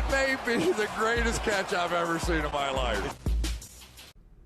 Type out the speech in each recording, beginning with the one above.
That may be the greatest catch I've ever seen in my life.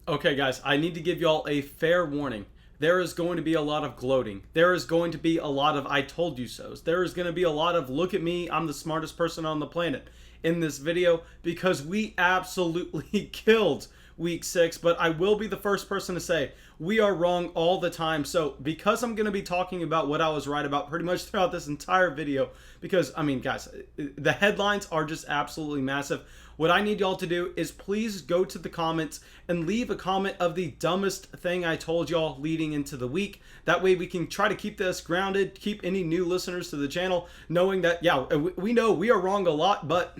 Okay, guys, I need to give y'all a fair warning. There is going to be a lot of gloating. There is going to be a lot of I told you so's. There is going to be a lot of look at me, I'm the smartest person on the planet in this video, because we absolutely killed week 6, but I will be the first person to say we are wrong all the time. So because I'm going to be talking about what I was right about pretty much throughout this entire video, because I mean, guys, the headlines are just absolutely massive. What I need y'all to do is please go to the comments and leave a comment of the dumbest thing I told y'all leading into the week. That way we can try to keep this grounded, keep any new listeners to the channel knowing that, yeah, we know we are wrong a lot, but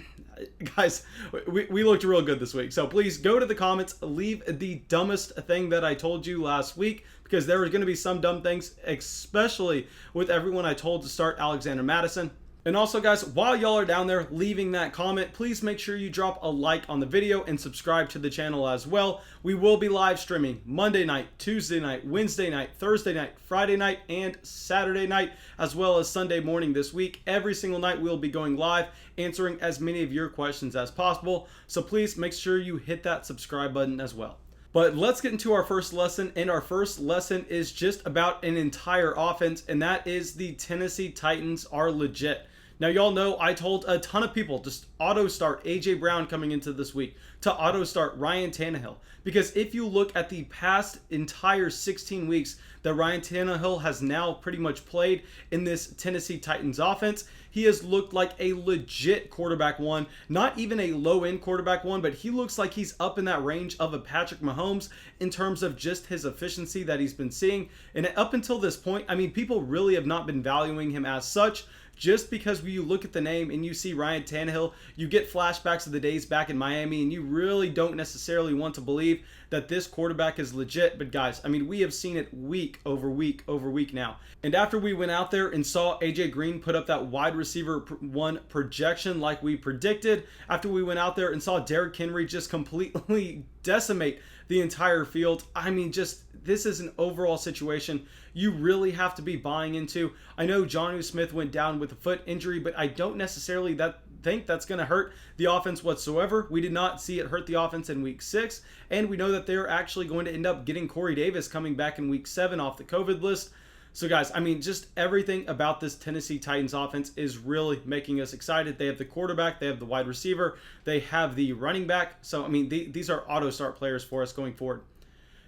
guys, we looked real good this week. So please go to the comments, leave the dumbest thing that I told you last week, because there are going to be some dumb things, especially with everyone I told to start Alexander Mattison. And also, guys, while y'all are down there leaving that comment, please make sure you drop a like on the video and subscribe to the channel as well. We will be live streaming Monday night, Tuesday night, Wednesday night, Thursday night, Friday night, and Saturday night, as well as Sunday morning this week. Every single night we'll be going live, answering as many of your questions as possible. So please make sure you hit that subscribe button as well. But let's get into our first lesson, and our first lesson is just about an entire offense, and that is the Tennessee Titans are legit. Now, y'all know I told a ton of people just auto start A.J. Brown coming into this week, to auto start Ryan Tannehill, because if you look at the past entire 16 weeks that Ryan Tannehill has now pretty much played in this Tennessee Titans offense, he has looked like a legit quarterback one, not even a low-end quarterback one, but he looks like he's up in that range of a Patrick Mahomes in terms of just his efficiency that he's been seeing. And up until this point, I mean, people really have not been valuing him as such. Just because when you look at the name and you see Ryan Tannehill, you get flashbacks of the days back in Miami, and you really don't necessarily want to believe that this quarterback is legit. But guys, I mean, we have seen it week over week over week now. And after we went out there and saw AJ Green put up that wide receiver one projection like we predicted, after we went out there and saw Derrick Henry just completely decimate the entire field, I mean, just this is an overall situation you really have to be buying into. I know Juju Smith went down with a foot injury, but I don't necessarily think that's going to hurt the offense whatsoever. We did not see it hurt the offense in week 6, and we know that they're actually going to end up getting Corey Davis coming back in week 7 off the COVID list. So guys, I mean, just everything about this Tennessee Titans offense is really making us excited. They have the quarterback, they have the wide receiver, they have the running back. So, I mean, these are auto start players for us going forward.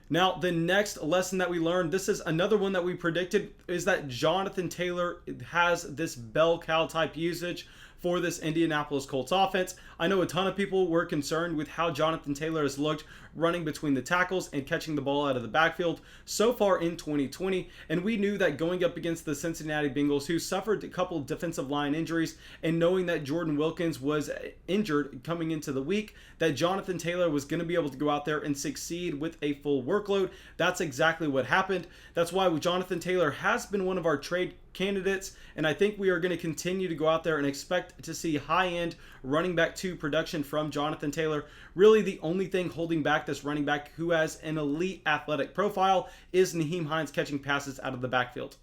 Now, the next lesson that we learned, this is another one that we predicted, is that Jonathan Taylor has this bell cow type usage for this Indianapolis Colts offense. I know a ton of people were concerned with how Jonathan Taylor has looked running between the tackles and catching the ball out of the backfield so far in 2020, and we knew that going up against the Cincinnati Bengals, who suffered a couple defensive line injuries, and knowing that Jordan Wilkins was injured coming into the week, that Jonathan Taylor was going to be able to go out there and succeed with a full workload. That's exactly what happened. That's why Jonathan Taylor has been one of our trade candidates, and I think we are going to continue to go out there and expect to see high-end running back 2 production from Jonathan Taylor. Really, the only thing holding back this running back who has an elite athletic profile is Nyheim Hines catching passes out of the backfield.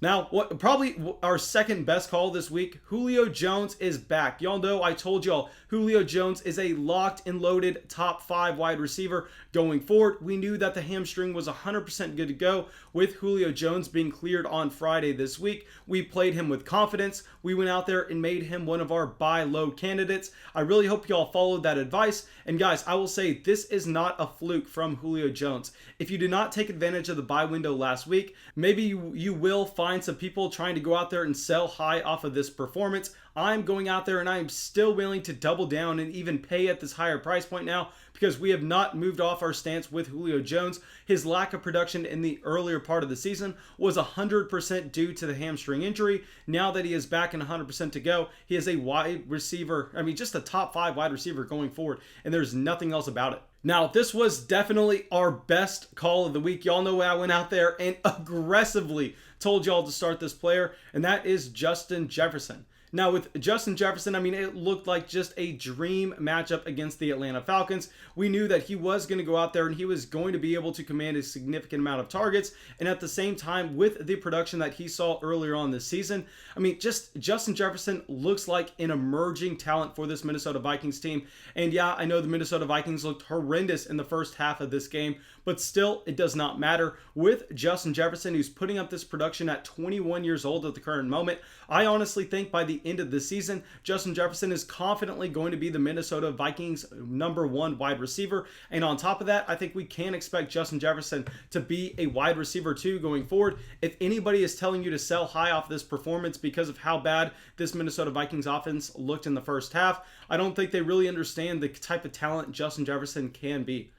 Now, what probably our second best call this week, Julio Jones is back. Y'all know I told y'all Julio Jones is a locked and loaded top 5 wide receiver going forward. We knew that the hamstring was 100% good to go with Julio Jones being cleared on Friday this week. We played him with confidence. We went out there and made him one of our buy low candidates. I really hope y'all followed that advice. And guys, I will say this is not a fluke from Julio Jones. If you did not take advantage of the buy window last week, maybe you will find some people trying to go out there and sell high off of this performance. I'm going out there and I'm still willing to double down and even pay at this higher price point now, because we have not moved off our stance with Julio Jones. His lack of production in the earlier part of the season was 100% due to the hamstring injury. Now that he is back and 100% to go, he is a wide receiver, I mean, just a top 5 wide receiver going forward, and there's nothing else about it. Now, this was definitely our best call of the week. Y'all know I went out there and aggressively told y'all to start this player, and that is Justin Jefferson. Now, with Justin Jefferson, I mean, it looked like just a dream matchup against the Atlanta Falcons. We knew that he was going to go out there and he was going to be able to command a significant amount of targets. And at the same time, with the production that he saw earlier on this season, I mean, just Justin Jefferson looks like an emerging talent for this Minnesota Vikings team. And yeah, I know the Minnesota Vikings looked horrendous in the first half of this game, but still, it does not matter. With Justin Jefferson, who's putting up this production at 21 years old at the current moment, I honestly think by the end of the season, Justin Jefferson is confidently going to be the Minnesota Vikings' #1 wide receiver. And on top of that, I think we can expect Justin Jefferson to be a wide receiver too going forward. If anybody is telling you to sell high off this performance because of how bad this Minnesota Vikings offense looked in the first half, I don't think they really understand the type of talent Justin Jefferson can be.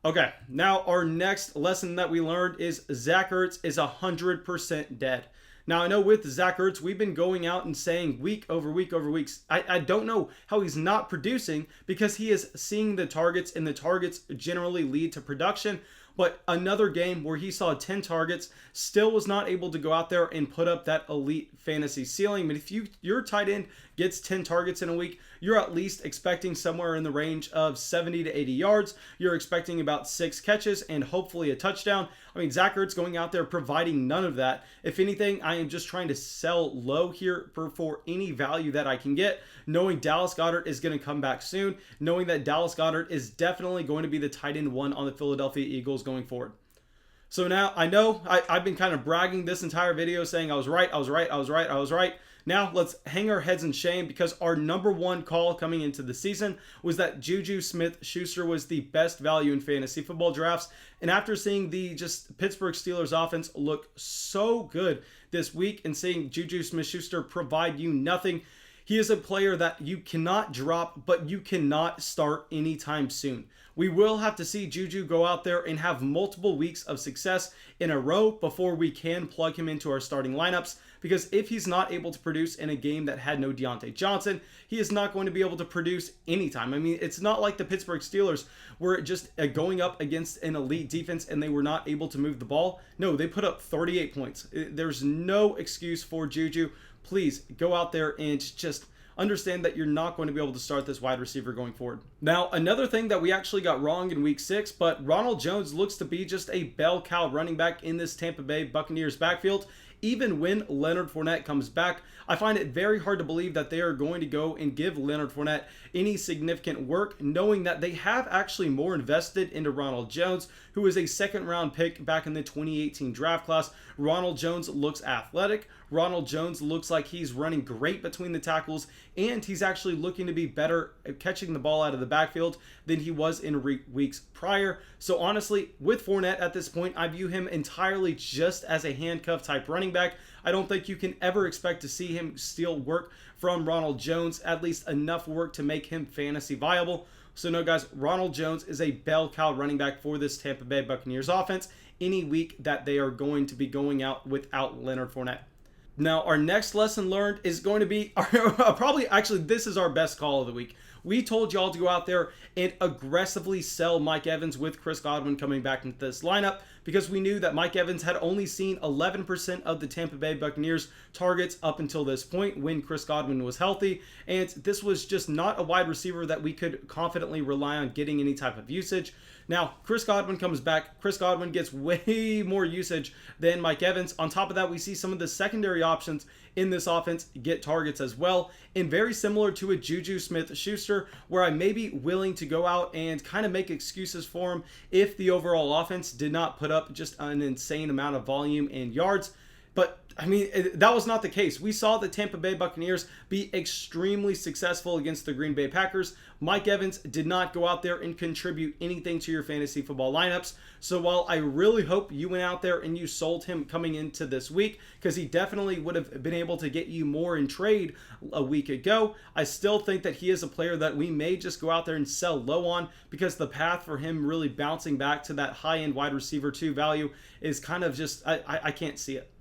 Okay, now our next lesson that we learned is Zach Ertz is 100% dead. Now, I know with Zach Ertz, we've been going out and saying week over week over weeks, I don't know how he's not producing because he is seeing the targets and the targets generally lead to production. But another game where he saw 10 targets, still was not able to go out there and put up that elite fantasy ceiling. But if your tight end gets 10 targets in a week, you're at least expecting somewhere in the range of 70 to 80 yards. You're expecting about 6 catches and hopefully a touchdown. I mean, Zach Ertz going out there providing none of that. If anything, I am just trying to sell low here for any value that I can get, knowing Dallas Goedert is going to come back soon, knowing that Dallas Goedert is definitely going to be the tight end 1 on the Philadelphia Eagles going forward. So now I know I've been kind of bragging this entire video saying I was right. Now let's hang our heads in shame because our #1 call coming into the season was that Juju Smith-Schuster was the best value in fantasy football drafts. And after seeing the just Pittsburgh Steelers offense look so good this week and seeing Juju Smith-Schuster provide you nothing, he is a player that you cannot drop, but you cannot start anytime soon. We will have to see Juju go out there and have multiple weeks of success in a row before we can plug him into our starting lineups. Because if he's not able to produce in a game that had no Deontay Johnson, he is not going to be able to produce anytime. I mean, it's not like the Pittsburgh Steelers were just going up against an elite defense and they were not able to move the ball. No, they put up 38 points. There's no excuse for Juju. Please go out there and just understand that you're not going to be able to start this wide receiver going forward. Now, another thing that we actually got wrong in week 6, but Ronald Jones looks to be just a bell cow running back in this Tampa Bay Buccaneers backfield. Even when Leonard Fournette comes back, I find it very hard to believe that they are going to go and give Leonard Fournette any significant work, knowing that they have actually more invested into Ronald Jones, who is a second-round pick back in the 2018 draft class. Ronald Jones looks athletic. Ronald Jones looks like he's running great between the tackles, and he's actually looking to be better at catching the ball out of the backfield than he was in weeks prior. So honestly, with Fournette at this point, I view him entirely just as a handcuff type running back. I don't think you can ever expect to see him steal work from Ronald Jones, at least enough work to make him fantasy viable. So no, guys, Ronald Jones is a bell cow running back for this Tampa Bay Buccaneers offense any week that they are going to be going out without Leonard Fournette. Now, our next lesson learned is going to be this is our best call of the week. We told y'all to go out there and aggressively sell Mike Evans with Chris Godwin coming back into this lineup because we knew that Mike Evans had only seen 11% of the Tampa Bay Buccaneers targets up until this point when Chris Godwin was healthy. And this was just not a wide receiver that we could confidently rely on getting any type of usage. Now, Chris Godwin comes back. Chris Godwin gets way more usage than Mike Evans. On top of that, we see some of the secondary options in this offense get targets as well. And very similar to a Juju Smith-Schuster, where I may be willing to go out and kind of make excuses for him if the overall offense did not put up just an insane amount of volume and yards. But I mean, that was not the case. We saw the Tampa Bay Buccaneers be extremely successful against the Green Bay Packers. Mike Evans did not go out there and contribute anything to your fantasy football lineups. So while I really hope you went out there and you sold him coming into this week, because he definitely would have been able to get you more in trade a week ago, I still think that he is a player that we may just go out there and sell low on because the path for him really bouncing back to that high-end wide receiver 2 value is kind of just, I can't see it.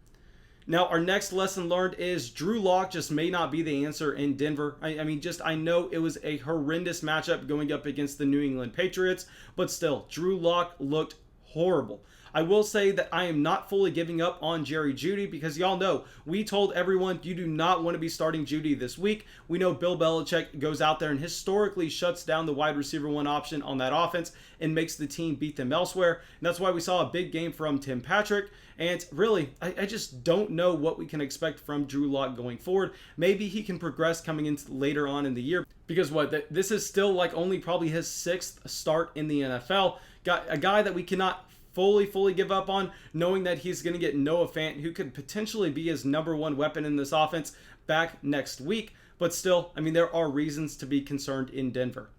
Now, our next lesson learned is Drew Lock just may not be the answer in Denver. I know it was a horrendous matchup going up against the New England Patriots, but still, Drew Lock looked horrible. I will say that I am not fully giving up on Jerry Jeudy because y'all know we told everyone you do not want to be starting Jeudy this week. We know Bill Belichick goes out there and historically shuts down the wide receiver one option on that offense and makes the team beat them elsewhere. And that's why we saw a big game from Tim Patrick. And really, I just don't know what we can expect from Drew Lock going forward. Maybe he can progress coming into later on in the year because this is still like only probably his 6th start in the NFL. Got a guy that we cannot fully give up on, knowing that he's going to get Noah Fant, who could potentially be his number one weapon in this offense, back next week. But still, I mean, there are reasons to be concerned in Denver.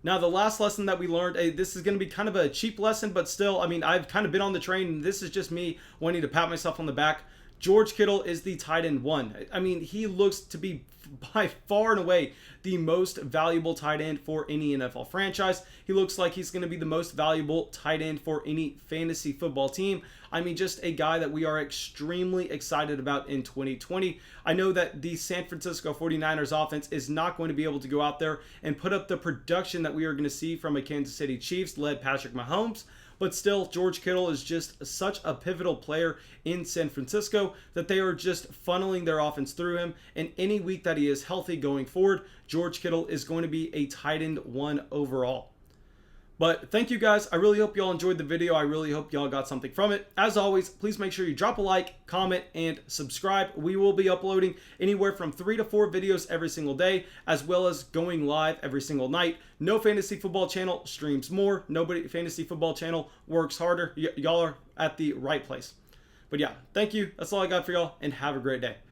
Now, the last lesson that we learned, this is going to be kind of a cheap lesson, but still, I mean, I've kind of been on the train, and this is just me wanting to pat myself on the back. George Kittle is the tight end 1. I mean, he looks to be by far and away the most valuable tight end for any NFL franchise. He looks like he's going to be the most valuable tight end for any fantasy football team. I mean, just a guy that we are extremely excited about in 2020. I know that the San Francisco 49ers offense is not going to be able to go out there and put up the production that we are going to see from a Kansas City Chiefs-led Patrick Mahomes. But still, George Kittle is just such a pivotal player in San Francisco that they are just funneling their offense through him. And any week that he is healthy going forward, George Kittle is going to be a tight end 1 overall. But thank you guys. I really hope y'all enjoyed the video. I really hope y'all got something from it. As always, please make sure you drop a like, comment, and subscribe. We will be uploading anywhere from 3 to 4 videos every single day, as well as going live every single night. No Fantasy Football Channel streams more. Nobody Fantasy Football Channel works harder. Y'all are at the right place. But yeah, thank you. That's all I got for y'all, and have a great day.